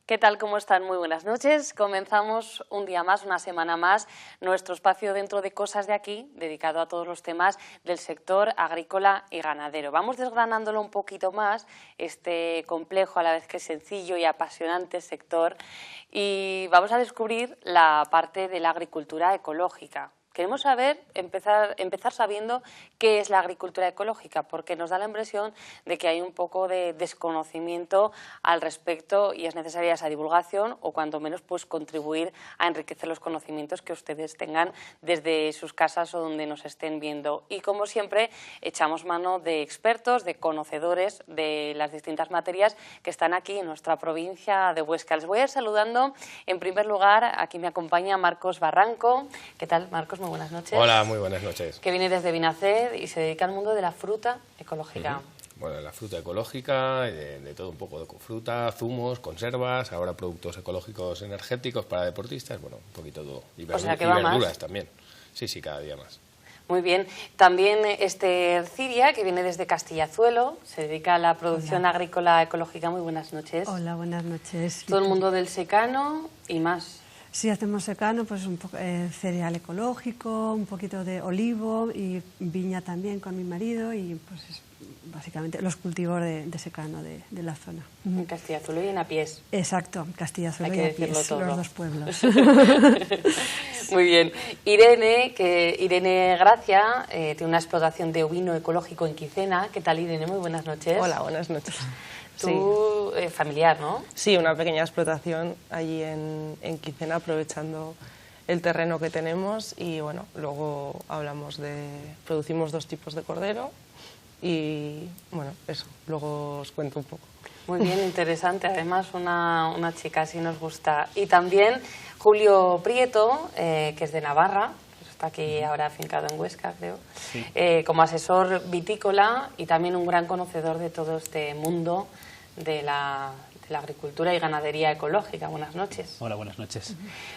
¿Qué tal? ¿Cómo están? Muy buenas noches. Comenzamos un día más, una semana más, nuestro espacio dentro de Cosas de Aquí, dedicado a todos los temas del sector agrícola y ganadero. Vamos desgranándolo un poquito más, este complejo, a la vez que sencillo y apasionante sector, y vamos a descubrir la parte de la agricultura ecológica. Queremos empezar sabiendo qué es la agricultura ecológica, porque nos da la impresión de que hay un poco de desconocimiento al respecto y es necesaria esa divulgación o cuanto menos pues contribuir a enriquecer los conocimientos que ustedes tengan desde sus casas o donde nos estén viendo. Y como siempre echamos mano de expertos, de conocedores de las distintas materias que están aquí en nuestra provincia de Huesca. Les voy a ir saludando. En primer lugar, aquí me acompaña Marcos Barranco. ¿Qué tal, Marcos? Muy buenas noches. Hola, muy buenas noches. Que viene desde Vinaced y se dedica al mundo de la fruta ecológica. Bueno, la fruta ecológica, de todo un poco de fruta, zumos, conservas, ahora productos ecológicos energéticos para deportistas, bueno, un poquito todo. Y, O sea, que y va verduras más. También. Sí, cada día más. Muy bien. También Esther Ciria, que viene desde Castillazuelo, se dedica a la producción agrícola ecológica. Muy buenas noches. Hola, buenas noches. Todo el mundo del secano y más. Sí, hacemos secano, pues un poco cereal ecológico, un poquito de olivo y viña también con mi marido y pues básicamente los cultivos de secano de la zona. En Castillazuelo y en Apiés. Exacto, Castillazuelo y Hay que Apiés, decirlo todo. los dos pueblos. Muy bien. Irene Gracia tiene una explotación de ovino ecológico en Quicena. ¿Qué tal, Irene? Muy buenas noches. Hola, buenas noches. Tú, familiar, ¿no? Sí, una pequeña explotación allí en Quicena, aprovechando el terreno que tenemos y bueno, luego producimos 2 tipos de cordero y bueno, eso, luego os cuento un poco. Muy bien, interesante. Además, una chica así nos gusta. Y también Julio Prieto, que es de Navarra, está aquí ahora afincado en Huesca, creo, sí. Como asesor vitícola y también un gran conocedor de todo este mundo de la agricultura y ganadería ecológica. Buenas noches. Hola, buenas noches.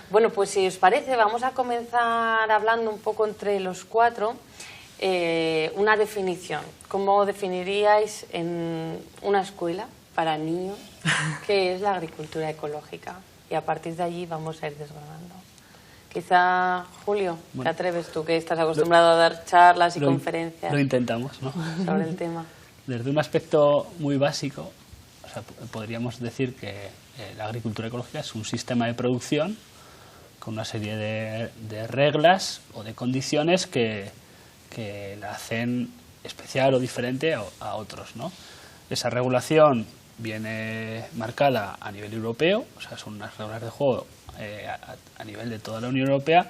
Bueno, pues si os parece, vamos a comenzar hablando un poco entre los cuatro una definición. ¿Cómo definiríais en una escuela para niños qué es la agricultura ecológica? Y a partir de allí vamos a ir desgranando. Quizá, Julio, ¿te atreves tú, que estás acostumbrado a dar charlas y conferencias? Lo intentamos, ¿no? Sobre el tema. Desde un aspecto muy básico, o sea, podríamos decir que la agricultura ecológica es un sistema de producción con una serie de reglas o de condiciones que la hacen especial o diferente a otros, ¿no? Esa regulación viene marcada a nivel europeo, o sea, son unas reglas de juego a nivel de toda la Unión Europea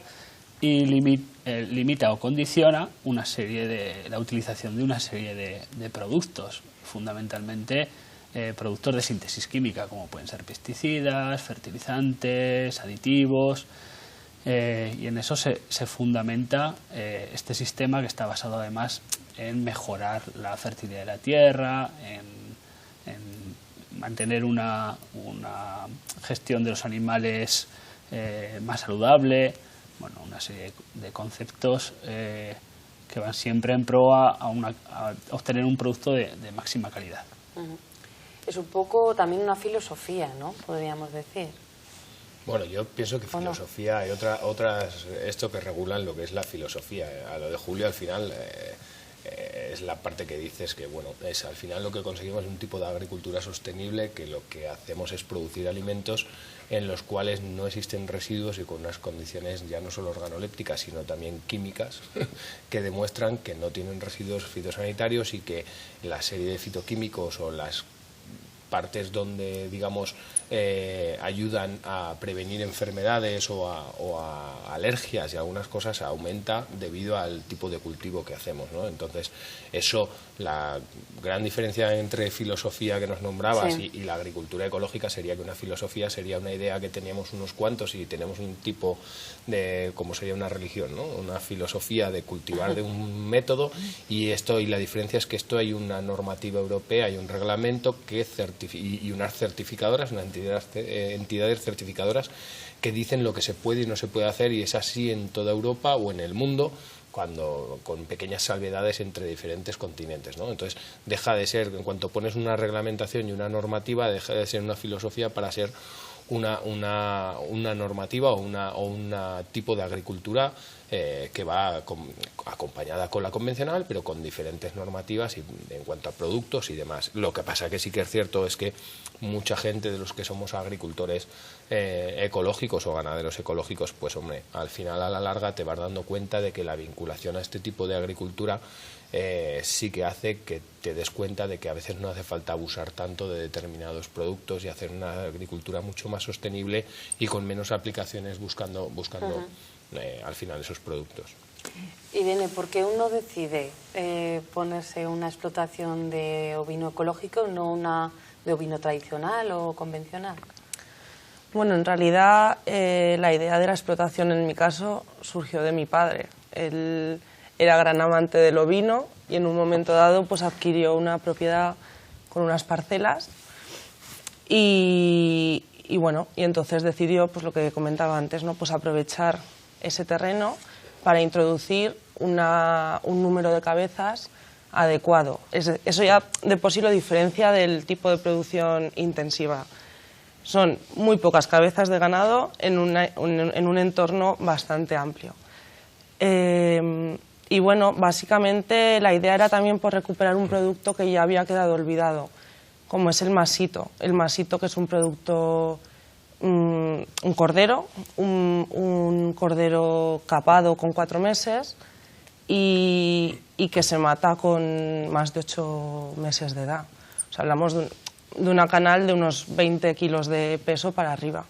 y limita o condiciona la utilización de una serie de productos, fundamentalmente productos de síntesis química, como pueden ser pesticidas, fertilizantes, aditivos, y en eso se fundamenta este sistema, que está basado además en mejorar la fertilidad de la tierra, en mantener una gestión de los animales más saludable, bueno, una serie de conceptos que van siempre en pro a obtener un producto de máxima calidad. Es un poco también una filosofía, ¿no? Podríamos decir. Bueno, yo pienso que filosofía, hay otras esto que regulan lo que es la filosofía. A lo de Julio, al final, es la parte que dices que, bueno, es al final lo que conseguimos es un tipo de agricultura sostenible, que lo que hacemos es producir alimentos en los cuales no existen residuos y con unas condiciones ya no solo organolépticas, sino también químicas, que demuestran que no tienen residuos fitosanitarios y que la serie de fitoquímicos o las partes donde, digamos, ayudan a prevenir enfermedades o a alergias y algunas cosas aumenta debido al tipo de cultivo que hacemos, ¿no? Entonces, eso, la gran diferencia entre filosofía que nos nombrabas y la agricultura ecológica sería que una filosofía sería una idea que teníamos unos cuantos y tenemos un tipo de, como sería una religión, ¿no? Una filosofía de cultivar de un método y la diferencia es que esto hay una normativa europea y un reglamento que y unas certificadoras, unas entidades certificadoras que dicen lo que se puede y no se puede hacer, y es así en toda Europa o en el mundo, con pequeñas salvedades entre diferentes continentes, ¿no? Entonces deja de ser, en cuanto pones una reglamentación y una normativa, deja de ser una filosofía para ser una normativa o un tipo de agricultura que va acompañada con la convencional, pero con diferentes normativas en cuanto a productos y demás. Lo que pasa que sí que es cierto es que mucha gente de los que somos agricultores ecológicos o ganaderos ecológicos, pues hombre, al final, a la larga, te vas dando cuenta de que la vinculación a este tipo de agricultura sí que hace que te des cuenta de que a veces no hace falta abusar tanto de determinados productos y hacer una agricultura mucho más sostenible y con menos aplicaciones buscando al final esos productos. Irene, ¿por qué uno decide ponerse una explotación de ovino ecológico y no una de ovino tradicional o convencional? Bueno, en realidad la idea de la explotación en mi caso surgió de mi padre. Él era gran amante del ovino y en un momento dado pues adquirió una propiedad con unas parcelas y bueno, y entonces decidió, pues lo que comentaba antes, ¿no? Pues aprovechar ese terreno para introducir un número de cabezas adecuado. Eso ya de por sí lo diferencia del tipo de producción intensiva. Son muy pocas cabezas de ganado en un entorno bastante amplio. Y bueno, básicamente la idea era también por recuperar un producto que ya había quedado olvidado, como es el masito. El masito, que es un producto, un cordero capado con 4 meses y que se mata con más de 8 meses de edad. O sea, hablamos de una canal de unos 20 kilos de peso para arriba.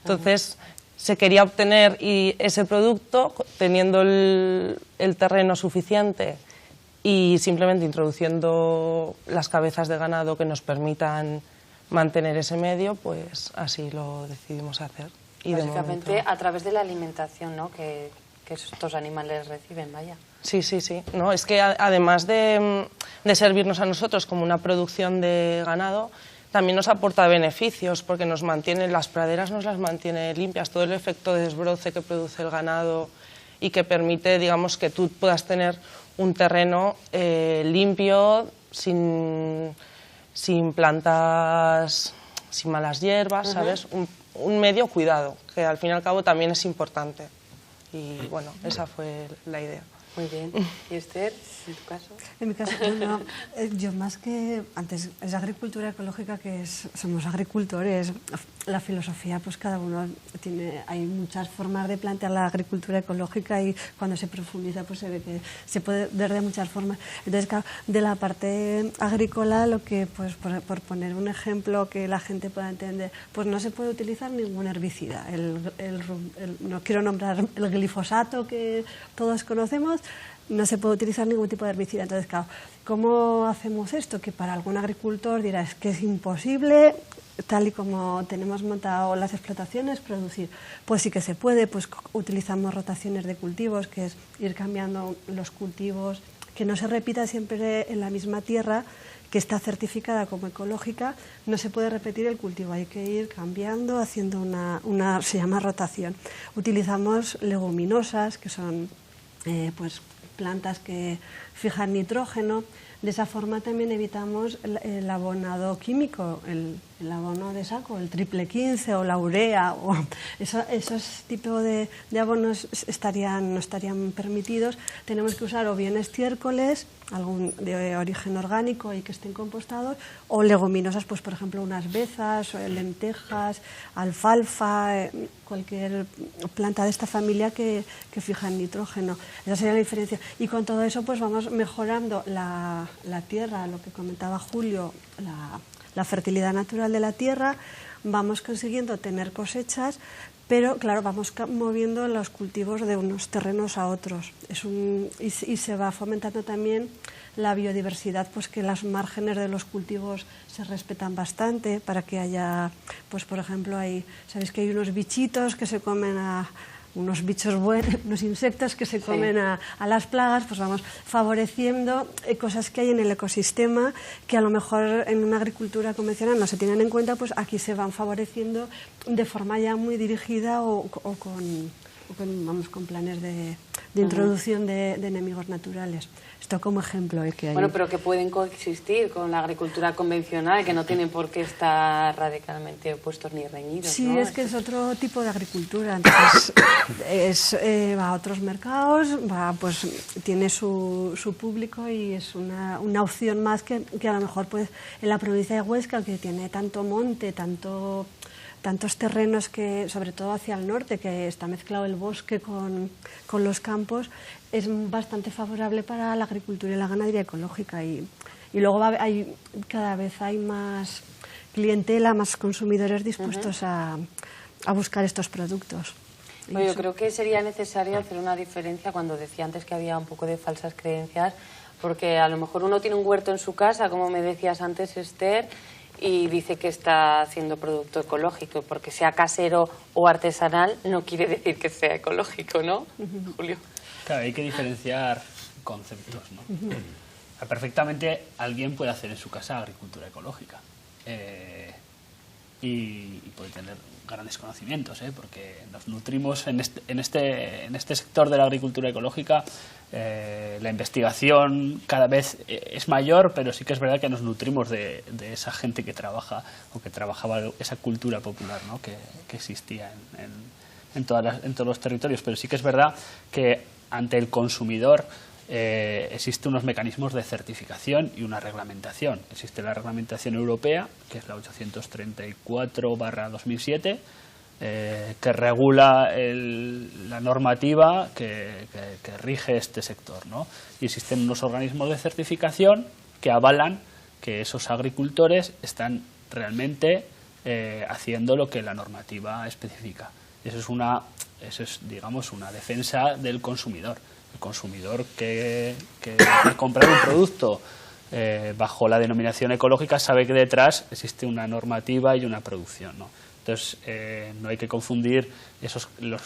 Entonces, se quería obtener ese producto teniendo el terreno suficiente y simplemente introduciendo las cabezas de ganado que nos permitan mantener ese medio, pues así lo decidimos hacer. Y básicamente a través de la alimentación, ¿no? que estos animales reciben, vaya. Sí, sí, sí. No, es que además de servirnos a nosotros como una producción de ganado, también nos aporta beneficios porque nos mantiene, las praderas nos las mantiene limpias, todo el efecto de desbroce que produce el ganado y que permite, digamos, que tú puedas tener un terreno limpio, sin plantas, sin malas hierbas, ¿sabes? Un medio cuidado, que al fin y al cabo también es importante. Y bueno, esa fue la idea. Muy bien. ¿Y Esther, en tu caso? En mi caso, bueno, yo más que antes es agricultura ecológica, que somos agricultores. La filosofía, pues cada uno tiene, hay muchas formas de plantear la agricultura ecológica y cuando se profundiza pues se ve que se puede ver de muchas formas. Entonces, claro, de la parte agrícola, lo que, pues por poner un ejemplo que la gente pueda entender, pues no se puede utilizar ningún herbicida. No quiero nombrar el glifosato que todos conocemos, no se puede utilizar ningún tipo de herbicida. Entonces, claro, ¿cómo hacemos esto? Que para algún agricultor dirá, es que es imposible, tal y como tenemos montado las explotaciones, producir. Pues sí que se puede, pues utilizamos rotaciones de cultivos, que es ir cambiando los cultivos, que no se repita siempre en la misma tierra, que está certificada como ecológica. No se puede repetir el cultivo, hay que ir cambiando, haciendo se llama rotación. Utilizamos leguminosas, que son pues plantas que fijan nitrógeno. De esa forma también evitamos el abonado químico, el abono de saco, el triple 15 o la urea, o esos tipos de abonos no estarían permitidos. Tenemos que usar o bien estiércoles, algún de origen orgánico y que estén compostados, o leguminosas, pues por ejemplo unas bezas, lentejas, alfalfa, cualquier planta de esta familia que fija nitrógeno. Esa sería la diferencia. Y con todo eso pues vamos mejorando la tierra, lo que comentaba Julio, la fertilidad natural de la tierra, vamos consiguiendo tener cosechas, pero claro, vamos moviendo los cultivos de unos terrenos a otros. Y se va fomentando también la biodiversidad, pues que las márgenes de los cultivos se respetan bastante para que haya, pues por ejemplo, sabéis que hay unos bichitos que se comen unos bichos buenos, unos insectos que se comen a las plagas, pues vamos favoreciendo cosas que hay en el ecosistema que a lo mejor en una agricultura convencional no se tienen en cuenta, pues aquí se van favoreciendo de forma ya muy dirigida o con planes de introducción de enemigos naturales. Esto como ejemplo. Que hay... Bueno, pero que pueden coexistir con la agricultura convencional, que no tienen por qué estar radicalmente opuestos ni reñidos. Sí, ¿no? es que es otro tipo de agricultura. Entonces, va a otros mercados, pues tiene su público y es una opción más que a lo mejor pues en la provincia de Huesca, que tiene tanto monte, tantos terrenos, que sobre todo hacia el norte, que está mezclado el bosque con los campos, es bastante favorable para la agricultura y la ganadería ecológica. Y luego cada vez hay más clientela, más consumidores dispuestos a buscar estos productos. Bueno, yo creo que sería necesario hacer una diferencia cuando decía antes que había un poco de falsas creencias, porque a lo mejor uno tiene un huerto en su casa, como me decías antes, Esther, y dice que está haciendo producto ecológico, porque sea casero o artesanal no quiere decir que sea ecológico, ¿no, Julio? Claro, hay que diferenciar conceptos, ¿no? Perfectamente alguien puede hacer en su casa agricultura ecológica y puede tener grandes conocimientos, porque nos nutrimos en este sector de la agricultura ecológica. La investigación cada vez es mayor, pero sí que es verdad que nos nutrimos de esa gente que trabaja o que trabajaba esa cultura popular, ¿no? que existía en todos los territorios. Pero sí que es verdad que ante el consumidor existen unos mecanismos de certificación y una reglamentación. Existe la reglamentación europea, que es la 834/2007, que regula la normativa que rige este sector, ¿no? Y existen unos organismos de certificación que avalan que esos agricultores están realmente haciendo lo que la normativa especifica. Eso es, digamos, una defensa del consumidor. El consumidor que comprar un producto bajo la denominación ecológica sabe que detrás existe una normativa y una producción, ¿no? Entonces, no hay que confundir lo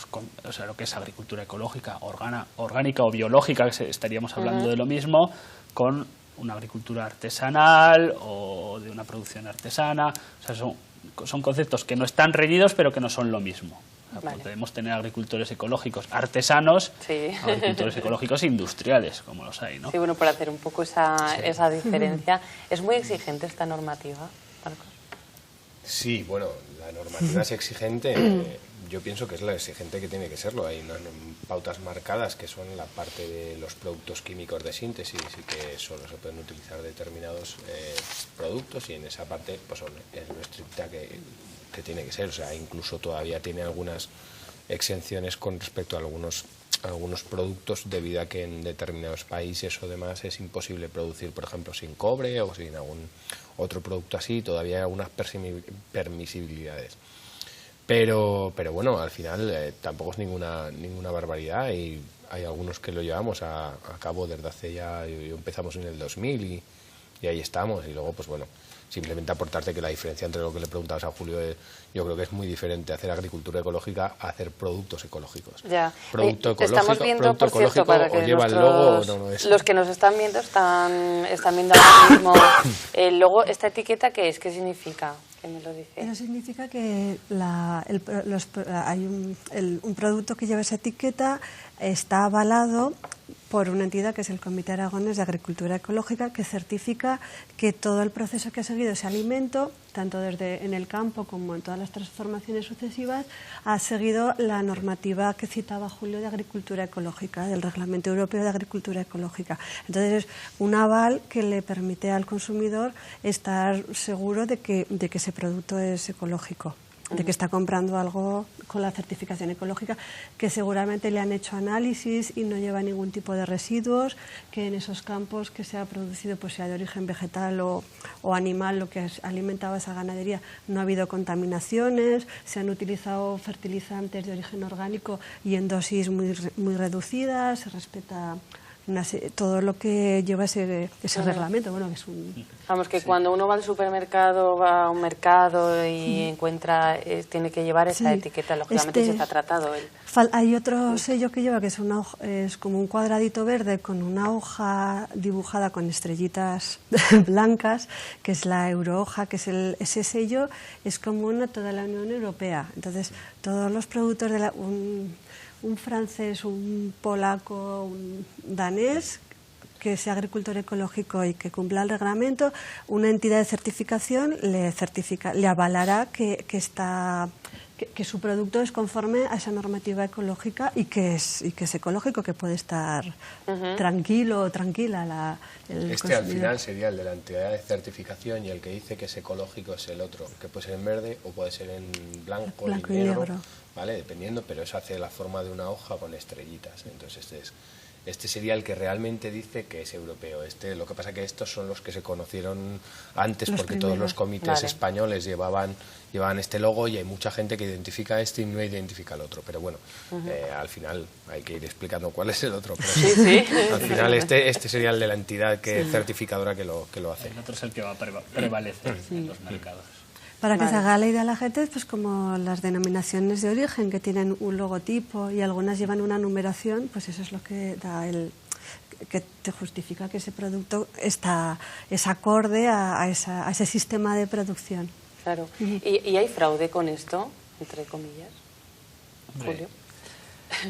que es agricultura ecológica, orgánica o biológica, que estaríamos hablando de lo mismo, con una agricultura artesanal o de una producción artesana. O sea, son conceptos que no están reñidos, pero que no son lo mismo. Vale. Podemos tener agricultores ecológicos artesanos, sí, agricultores ecológicos industriales, como los hay, ¿no? Sí, bueno, por hacer un poco esa diferencia. ¿Es muy exigente esta normativa, Marcos? Sí, bueno, la normativa es exigente. Yo pienso que es la exigente que tiene que serlo. Hay unas pautas marcadas que son la parte de los productos químicos de síntesis y que solo se pueden utilizar determinados productos, y en esa parte pues es lo estricta que tiene que ser. O sea, incluso todavía tiene algunas exenciones con respecto a algunos productos, debido a que en determinados países o demás es imposible producir, por ejemplo, sin cobre o sin algún otro producto así. Todavía hay algunas permisibilidades. Pero bueno, al final tampoco es ninguna barbaridad, y hay algunos que lo llevamos a cabo desde hace ya, empezamos en el 2000 y ahí estamos. Y luego, pues bueno, simplemente aportarte que la diferencia entre lo que le preguntabas a Julio, yo creo que es muy diferente hacer agricultura ecológica a hacer productos ecológicos. Ya. Producto ecológico, estamos viendo, por cierto, para que lleva el logo o no es. Los que nos están viendo están viendo ahora mismo el logo. ¿Esta etiqueta qué es? ¿Qué significa? ¿Qué me lo dice? Eso significa que hay un producto que lleva esa etiqueta está avalado por una entidad que es el Comité Aragonés de Agricultura Ecológica, que certifica que todo el proceso que ha seguido ese alimento, tanto desde en el campo como en todas las transformaciones sucesivas, ha seguido la normativa que citaba Julio de Agricultura Ecológica, del Reglamento Europeo de Agricultura Ecológica. Entonces, es un aval que le permite al consumidor estar seguro de que ese producto es ecológico, de que está comprando algo con la certificación ecológica, que seguramente le han hecho análisis y no lleva ningún tipo de residuos, que en esos campos que se ha producido, pues sea de origen vegetal o animal, lo que alimentaba esa ganadería, no ha habido contaminaciones, se han utilizado fertilizantes de origen orgánico y en dosis muy reducidas, se respeta todo lo que lleva ese reglamento. Bueno, que es Vamos, que cuando uno va al supermercado, va a un mercado y encuentra, tiene que llevar esa etiqueta, lógicamente si está tratado. Hay otro sello que lleva, que es como un cuadradito verde con una hoja dibujada con estrellitas blancas, que es la eurohoja, que es ese sello es común a toda la Unión Europea. Entonces, todos los productos de un francés, un polaco, un danés que sea agricultor ecológico y que cumpla el reglamento, una entidad de certificación le avalará que su producto es conforme a esa normativa ecológica y que es ecológico, que puede estar tranquilo o tranquila el consumidor. Al final sería el de la entidad de certificación, y el que dice que es ecológico es el otro, que puede ser en verde o puede ser en blanco y negro, ¿vale? Dependiendo, pero eso hace la forma de una hoja con estrellitas. Entonces este sería el que realmente dice que es europeo. Lo que pasa que estos son los que se conocieron antes, porque todos los comités españoles llevaban este logo, y hay mucha gente que identifica este y no identifica el otro. Pero bueno, al final hay que ir explicando cuál es el otro. Pero sí. Al final este sería el de la entidad certificadora que lo hace. El otro es el que va a prevalecer en los mercados. Para que se haga la idea a la gente, pues como las denominaciones de origen, que tienen un logotipo y algunas llevan una numeración, pues eso es lo que da que te justifica que ese producto es acorde a ese sistema de producción. Claro. ¿Y hay fraude con esto, entre comillas? Julio.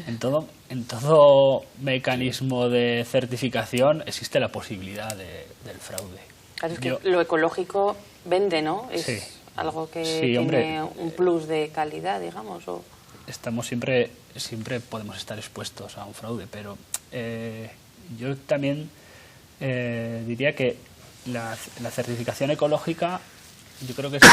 En todo mecanismo de certificación existe la posibilidad del fraude. Claro, es que lo ecológico vende, ¿no? Es algo que tiene un plus de calidad, digamos. Estamos siempre podemos estar expuestos a un fraude, pero yo también diría que la certificación ecológica, yo creo que es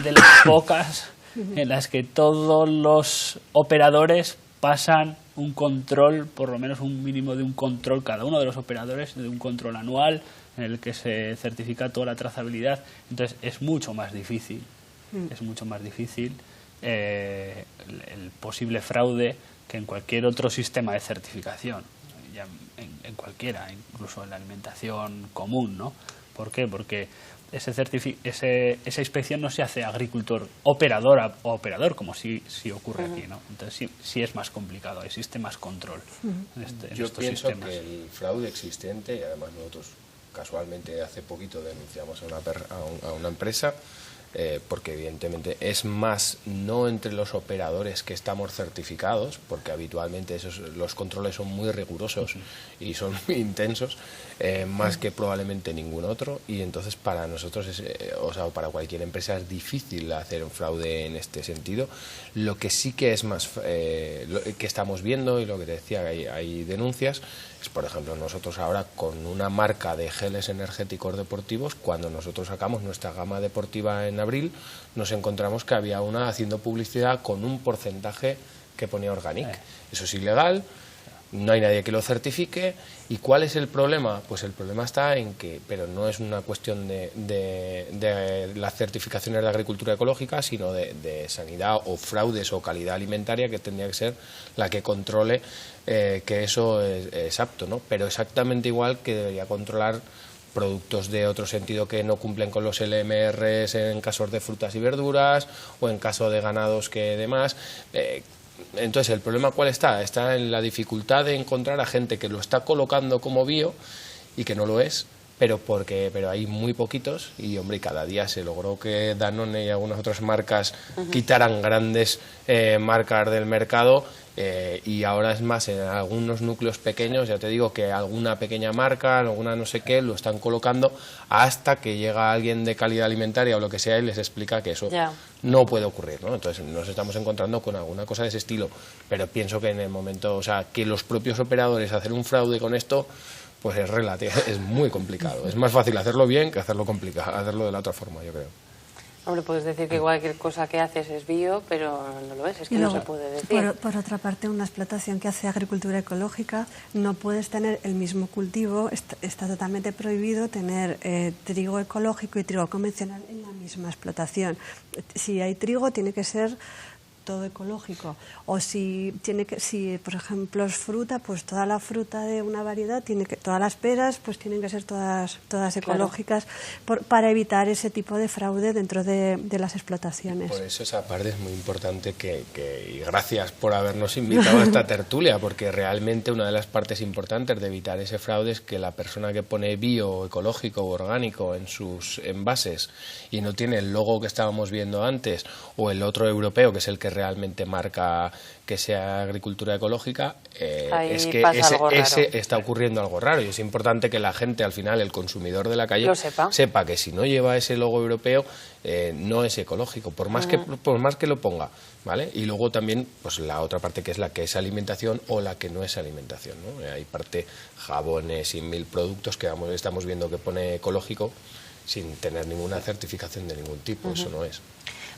de las pocas en las que todos los operadores pasan un control, por lo menos un mínimo de un control, cada uno de los operadores, de un control anual en el que se certifica toda la trazabilidad. Entonces es mucho más difícil el posible fraude que en cualquier otro sistema de certificación, ya en cualquiera, incluso en la alimentación común, ¿no? ¿Por qué? Porque esa inspección no se hace agricultor operador, como sí ocurre aquí, ¿no? Entonces sí es más complicado, existe más control en Yo estos pienso sistemas. que el fraude existente, y además nosotros casualmente hace poquito denunciamos a una empresa, porque evidentemente es más no entre los operadores que estamos certificados, porque habitualmente los controles son muy rigurosos y son muy intensos, más que probablemente ningún otro, y entonces para nosotros para cualquier empresa es difícil hacer un fraude en este sentido. Lo que sí que es más que estamos viendo, y lo que te decía, hay denuncias, es por ejemplo nosotros ahora con una marca de geles energéticos deportivos, cuando nosotros sacamos nuestra gama deportiva en abril, nos encontramos que había una haciendo publicidad con un porcentaje que ponía Organic. Eso es ilegal, no hay nadie que lo certifique. ¿Y cuál es el problema? Pues el problema está en que, pero no es una cuestión de las certificaciones de agricultura ecológica, sino de sanidad o fraudes o calidad alimentaria, que tendría que ser la que controle que eso es apto, ¿no? Pero exactamente igual que debería controlar productos de otro sentido que no cumplen con los LMRs en casos de frutas y verduras o en caso de ganados que demás. Entonces, ¿el problema cuál está? Está en la dificultad de encontrar a gente que lo está colocando como bio y que no lo es, pero hay muy poquitos, y hombre, cada día se logró que Danone y algunas otras marcas quitaran grandes marcas del mercado. Y ahora es más en algunos núcleos pequeños, ya te digo que alguna pequeña marca, alguna no sé qué, lo están colocando hasta que llega alguien de calidad alimentaria o lo que sea y les explica que eso no puede ocurrir, ¿no? Entonces nos estamos encontrando con alguna cosa de ese estilo, pero pienso que en el momento, que los propios operadores hacer un fraude con esto, pues es muy complicado. Es más fácil hacerlo bien que hacerlo de la otra forma, yo creo. Hombre, puedes decir que cualquier cosa que haces es bio, pero no lo es que luego, no se puede decir. Por otra parte, una explotación que hace agricultura ecológica, no puedes tener el mismo cultivo, está totalmente prohibido tener trigo ecológico y trigo convencional en la misma explotación. Si hay trigo, tiene que ser todo ecológico, o si por ejemplo es fruta, pues toda la fruta de una variedad todas las peras pues tienen que ser todas ecológicas, para evitar ese tipo de fraude dentro de las explotaciones. Por eso esa parte es muy importante y gracias por habernos invitado a esta tertulia, porque realmente una de las partes importantes de evitar ese fraude es que la persona que pone bio, ecológico o orgánico en sus envases y no tiene el logo que estábamos viendo antes o el otro europeo, que es el que realmente marca que sea agricultura ecológica, Ahí es que pasa algo raro. está ocurriendo algo raro, y es importante que la gente, al final, el consumidor de la calle, Lo sepa. sepa que si no lleva ese logo europeo no es ecológico, por más que lo ponga, ¿vale? Y luego también pues la otra parte, que es la que es alimentación o la que no es alimentación, ¿no? Hay parte jabones y 1000 productos que estamos viendo que pone ecológico sin tener ninguna certificación de ningún tipo. Eso no es.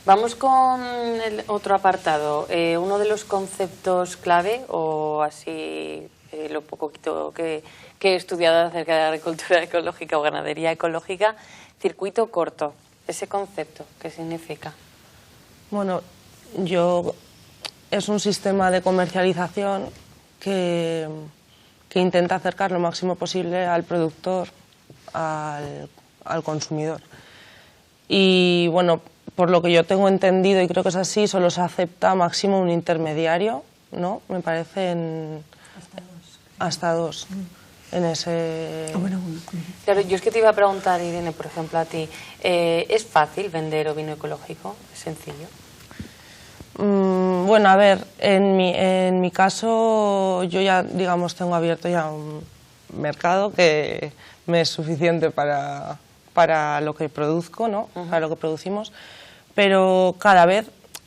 Vamos con el otro apartado. Uno de los conceptos clave, o así lo poquito que he estudiado acerca de agricultura ecológica o ganadería ecológica, circuito corto. Ese concepto, ¿qué significa? Bueno, es un sistema de comercialización que intenta acercar lo máximo posible al productor, al consumidor. Y bueno, por lo que yo tengo entendido, y creo que es así, solo se acepta máximo un intermediario, ¿no? Me parece hasta dos. En ese... Claro, yo es que te iba a preguntar, Irene, por ejemplo, a ti, ¿es fácil vender ovino ecológico? ¿Es sencillo? Bueno, a ver, en mi caso yo ya, digamos, tengo abierto ya un mercado que me es suficiente para lo que produzco, ¿no? Para lo que producimos, pero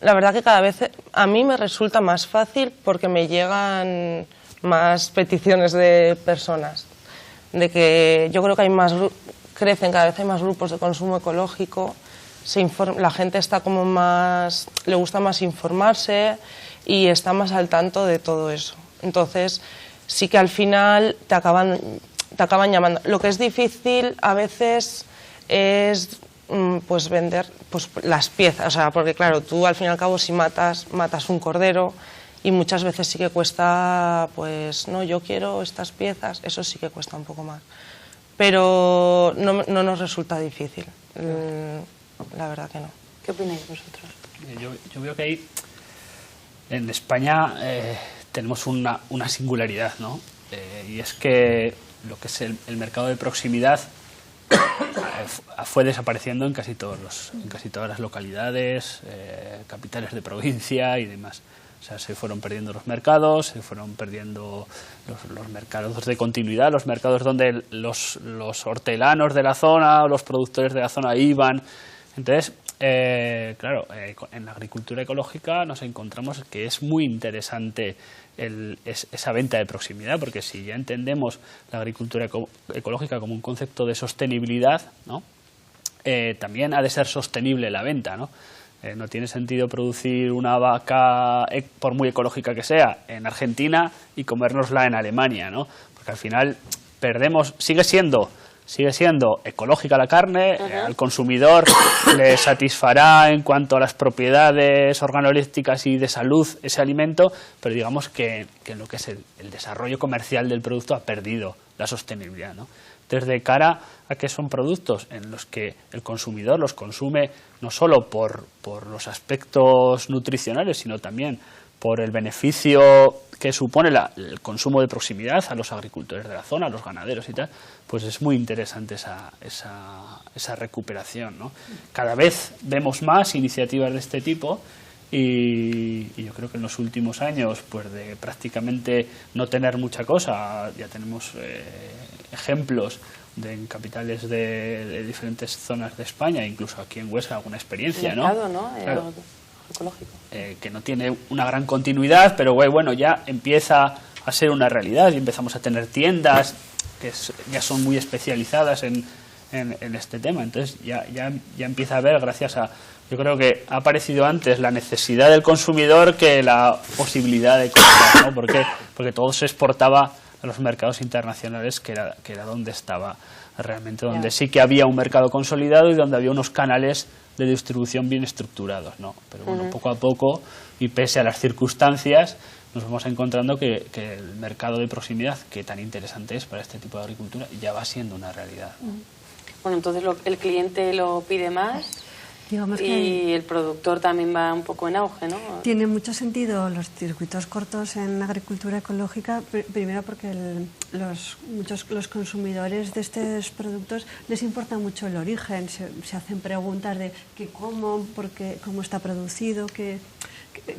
la verdad que cada vez a mí me resulta más fácil porque me llegan más peticiones de personas, de que yo creo que cada vez hay más grupos de consumo ecológico, la gente está como más, le gusta más informarse y está más al tanto de todo eso. Entonces sí que al final te acaban llamando. Lo que es difícil a veces es pues vender pues las piezas, o sea, porque claro, tú al fin y al cabo si matas un cordero, y muchas veces sí que cuesta, pues no, yo quiero estas piezas, eso sí que cuesta un poco más. Pero no nos resulta difícil, la verdad que no. ¿Qué opináis vosotros? Yo veo que ahí en España tenemos una singularidad, ¿no? Y es que lo que es el mercado de proximidad fue desapareciendo en casi todas las localidades, capitales de provincia y demás. O sea, se fueron perdiendo los mercados, se fueron perdiendo los mercados de continuidad, los mercados donde los hortelanos de la zona o los productores de la zona iban. Entonces, claro, en la agricultura ecológica nos encontramos que es muy interesante esa venta de proximidad, porque si ya entendemos la agricultura ecológica como un concepto de sostenibilidad, ¿no? También ha de ser sostenible la venta, ¿no? No tiene sentido producir una vaca, por muy ecológica que sea, en Argentina y comérnosla en Alemania, ¿no? Porque al final sigue siendo ecológica la carne, al consumidor le satisfará en cuanto a las propiedades organolépticas y de salud ese alimento, pero digamos que en lo que es el desarrollo comercial del producto ha perdido la sostenibilidad, ¿no? Entonces, de cara a que son productos en los que el consumidor los consume no solo por los aspectos nutricionales, sino también por el beneficio que supone el consumo de proximidad a los agricultores de la zona, a los ganaderos y tal, pues es muy interesante esa recuperación, ¿no? Cada vez vemos más iniciativas de este tipo y yo creo que en los últimos años, pues de prácticamente no tener mucha cosa, ya tenemos ejemplos en capitales de diferentes zonas de España, incluso aquí en Huesca alguna experiencia, ¿no? Claro. Ecológico. Que no tiene una gran continuidad, pero bueno, ya empieza a ser una realidad y empezamos a tener tiendas que ya son muy especializadas en este tema. Entonces ya empieza a haber, yo creo que ha aparecido antes la necesidad del consumidor que la posibilidad de comprar, ¿no? Porque todo se exportaba a los mercados internacionales, que era donde estaba realmente, donde sí que había un mercado consolidado y donde había unos canales de distribución bien estructurados, ¿no? Pero bueno, poco a poco, y pese a las circunstancias, nos vamos encontrando que el mercado de proximidad, que tan interesante es para este tipo de agricultura, ya va siendo una realidad. Bueno, entonces el cliente lo pide más. Digamos y el productor también va un poco en auge, ¿no? Tiene mucho sentido los circuitos cortos en agricultura ecológica, primero porque los consumidores de estos productos les importa mucho el origen, se hacen preguntas de cómo está producido,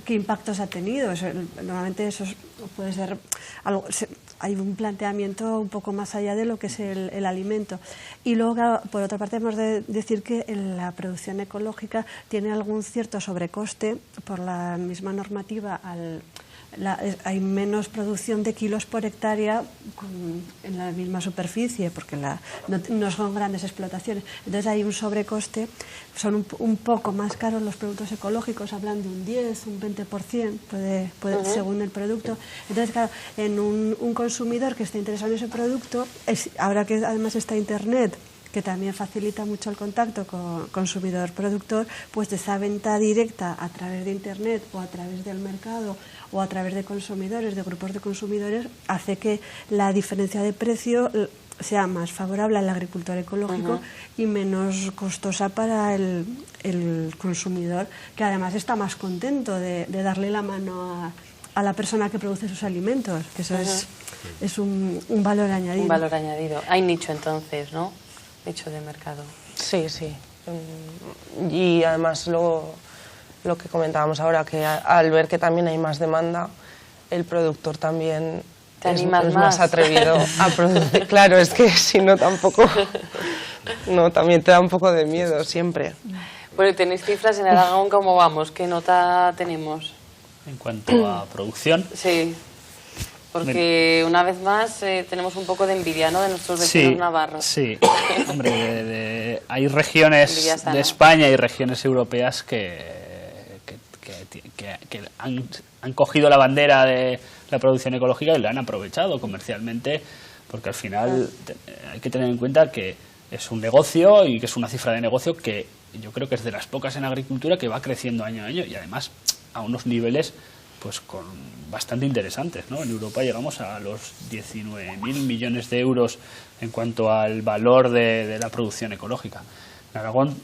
qué impactos ha tenido. Normalmente eso puede ser algo, hay un planteamiento un poco más allá de lo que es el alimento. Y luego, claro, por otra parte, hemos de decir que la producción ecológica tiene algún cierto sobrecoste por la misma normativa. Hay menos producción de kilos por hectárea en la misma superficie, porque no son grandes explotaciones. Entonces hay un sobrecoste, son un poco más caros los productos ecológicos, hablan de un 10, un 20%, puede según el producto. Entonces, claro, en un consumidor que esté interesado en ese producto, ahora que además está Internet, que también facilita mucho el contacto con consumidor-productor, pues de esa venta directa a través de Internet o a través del mercado o a través de consumidores, de grupos de consumidores, hace que la diferencia de precio sea más favorable al agricultor ecológico y menos costosa para el consumidor, que además está más contento de darle la mano a la persona que produce sus alimentos, que eso es un valor añadido. Un valor añadido. Hay nicho entonces, ¿no? Nicho de mercado. Sí, sí. Y además luego lo que comentábamos ahora, que al ver que también hay más demanda, el productor también es más atrevido a producir. Claro, es que si no tampoco, no, también te da un poco de miedo siempre. Bueno, ¿tenéis cifras en Aragón? ¿Cómo vamos? ¿Qué nota tenemos? En cuanto a producción. Sí. Porque una vez más tenemos un poco de envidia, ¿no?, de nuestros vecinos navarros. Sí, hombre, hay regiones de España y regiones europeas que han cogido la bandera de la producción ecológica y la han aprovechado comercialmente, porque al final hay que tener en cuenta que es un negocio y que es una cifra de negocio que yo creo que es de las pocas en agricultura que va creciendo año a año y además a unos niveles pues bastante interesantes, ¿no? En Europa llegamos a los 19.000 millones de euros en cuanto al valor de la producción ecológica. En Aragón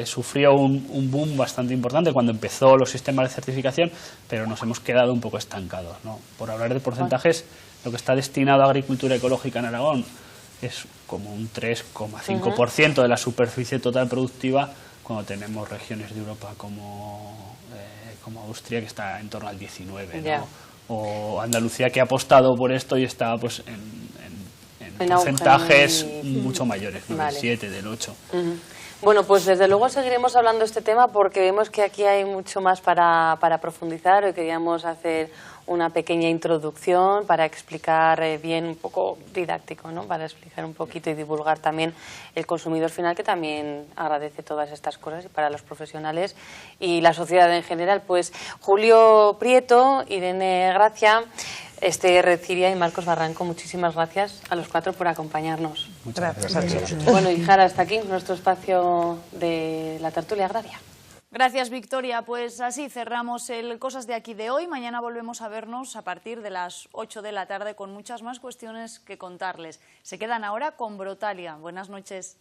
sufrió un boom bastante importante cuando empezó los sistemas de certificación, pero nos hemos quedado un poco estancados, ¿no? Por hablar de porcentajes, lo que está destinado a agricultura ecológica en Aragón es como un 3,5% de la superficie total productiva, cuando tenemos regiones de Europa como Austria, que está en torno al 19%, ¿no? O Andalucía, que ha apostado por esto y está pues en porcentajes mucho mayores, ¿no? Del 7, del 8%. Bueno, pues desde luego seguiremos hablando de este tema porque vemos que aquí hay mucho más para profundizar. Hoy queríamos hacer una pequeña introducción para explicar bien, un poco didáctico, ¿no?, para explicar un poquito y divulgar también el consumidor final, que también agradece todas estas cosas, y para los profesionales y la sociedad en general. Pues Julio Prieto, Irene Gracia, Esther Reciria y Marcos Barranco, muchísimas gracias a los cuatro por acompañarnos. Muchas gracias. Bueno, y Jara, hasta aquí nuestro espacio de la tertulia agraria. Gracias, Victoria. Pues así cerramos el Cosas de Aquí de hoy. Mañana volvemos a vernos a partir de las 8 de la tarde con muchas más cuestiones que contarles. Se quedan ahora con Brotalia. Buenas noches.